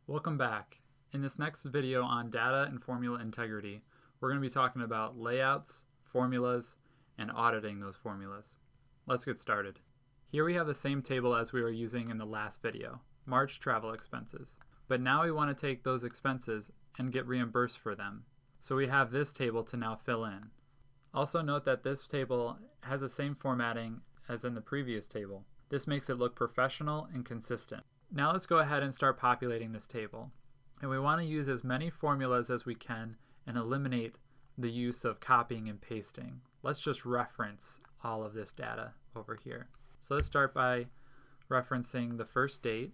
Welcome back. In this next video on data and formula integrity, we're going to be talking about layouts, formulas, and auditing those formulas. Let's get started. Here we have the same table as we were using in the last video, March travel expenses. But now we want to take those expenses and get reimbursed for them. So we have this table to now fill in. Also note that this table has the same formatting as in the previous table. This makes it look professional and consistent. Now let's go ahead and start populating this table. And we want to use as many formulas as we can and eliminate the use of copying and pasting. Let's just reference all of this data over here. So let's start by referencing the first date,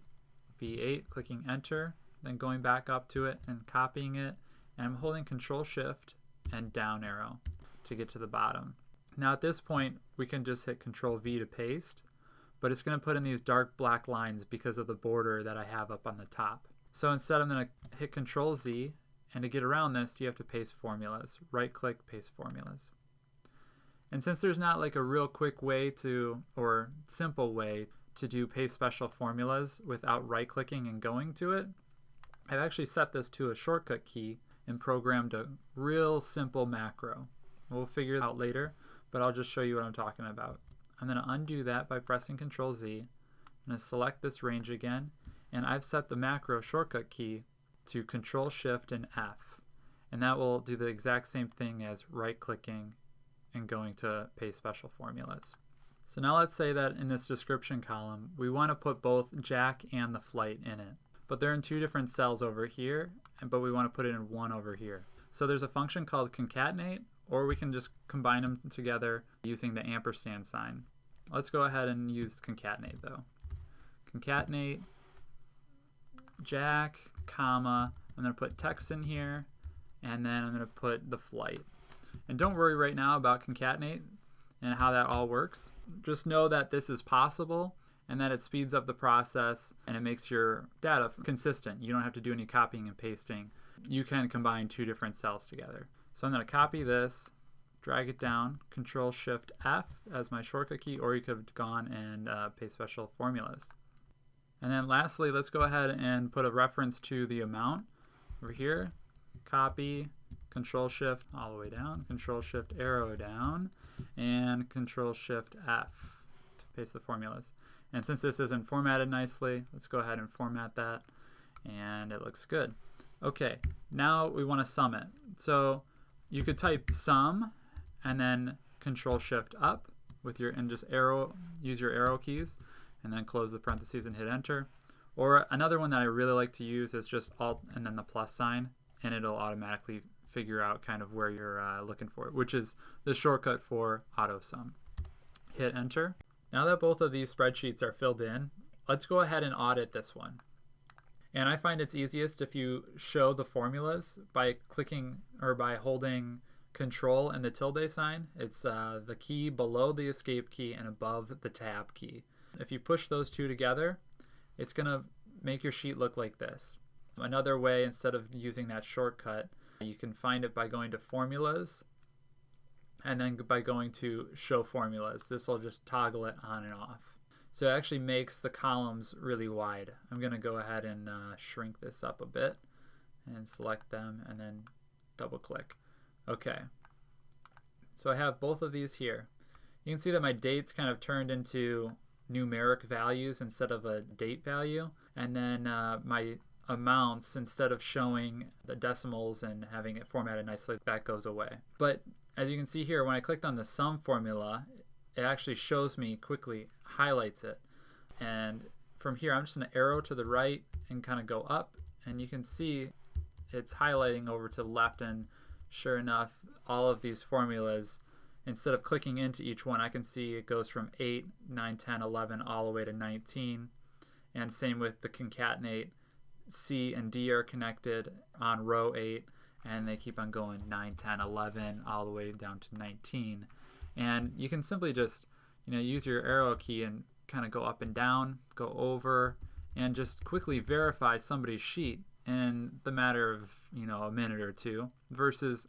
B8, clicking enter, then going back up to it and copying it. And I'm holding Control Shift and down arrow to get to the bottom. Now at this point, we can just hit Control V to paste, but it's going to put in these dark black lines because of the border that I have up on the top. So instead I'm going to hit Control Z, and to get around this you have to paste formulas. Right click, paste formulas. And since there's not like a real quick way to, or simple way to do paste special formulas without right clicking and going to it, I've actually set this to a shortcut key and programmed a real simple macro. We'll figure it out later, but I'll just show you what I'm talking about. I'm going to undo that by pressing Control Z. I'm going to select this range again, and I've set the macro shortcut key to Control Shift and F, and that will do the exact same thing as right clicking and going to paste special formulas. So now let's say that in this description column we want to put both Jack and the flight in it, but they're in two different cells over here, but we want to put it in one over here. So there's a function called concatenate, or we can just combine them together using the ampersand sign. Let's go ahead and use concatenate though. Concatenate Jack, comma, I'm going to put text in here, and then I'm going to put the flight. And don't worry right now about concatenate and how that all works. Just know that this is possible and that it speeds up the process and it makes your data consistent. You don't have to do any copying and pasting. You can combine two different cells together. So I'm going to copy this, drag it down, Control Shift F as my shortcut key, or you could have gone and paste special formulas. And then lastly, let's go ahead and put a reference to the amount over here. Copy, Control Shift all the way down, Control Shift arrow down, and Control Shift F to paste the formulas. And since this isn't formatted nicely, let's go ahead and format that, and it looks good. Okay, now we want to sum it. So you could type sum and then Control Shift up with your, and just arrow, use your arrow keys, and then close the parentheses and hit enter. Or another one that I really like to use is just Alt and then the plus sign, and it'll automatically figure out kind of where you're looking for it, which is the shortcut for auto sum. Hit enter. Now that both of these spreadsheets are filled in, let's go ahead and audit this one. And I find it's easiest if you show the formulas by clicking or by holding Control and the tilde sign. It's the key below the escape key and above the tab key. If you push those two together, it's going to make your sheet look like this. Another way, instead of using that shortcut, you can find it by going to Formulas and then by going to Show Formulas. This will just toggle it on and off. So it actually makes the columns really wide. I'm going to go ahead and shrink this up a bit and select them and then double click. Okay, so I have both of these here. You can see that my dates kind of turned into numeric values instead of a date value, and then my amounts, instead of showing the decimals and having it formatted nicely, that goes away. But as you can see here, when I clicked on the sum formula, it actually shows me quickly, highlights it, and from here I'm just going to arrow to the right and kind of go up, and you can see it's highlighting over to the left, and sure enough, all of these formulas, instead of clicking into each one, I can see it goes from 8, 9, 10, 11 all the way to 19. And same with the concatenate. C and D are connected on row 8, and they keep on going 9, 10, 11 all the way down to 19. And you can simply just use your arrow key and kind of go up and down, go over, and just quickly verify somebody's sheet in the matter of a minute or two, versus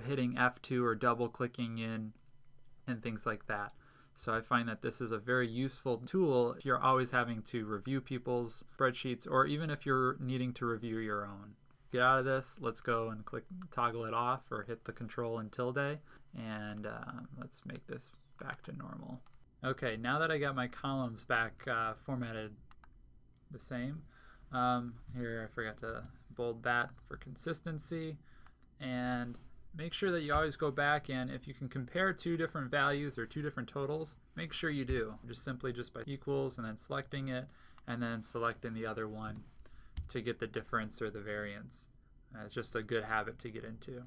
hitting F2 or double clicking in and things like that. So I find that this is a very useful tool if you're always having to review people's spreadsheets, or even if you're needing to review your own. Get out of this, let's go and click toggle it off, or hit the control and tilde, and let's make this back to normal. Okay, now that I got my columns back formatted the same, here I forgot to bold that for consistency, and make sure that you always go back, and if you can compare two different values or two different totals, make sure you do. Just simply by equals and then selecting it, and then selecting the other one to get the difference or the variance. It's just a good habit to get into.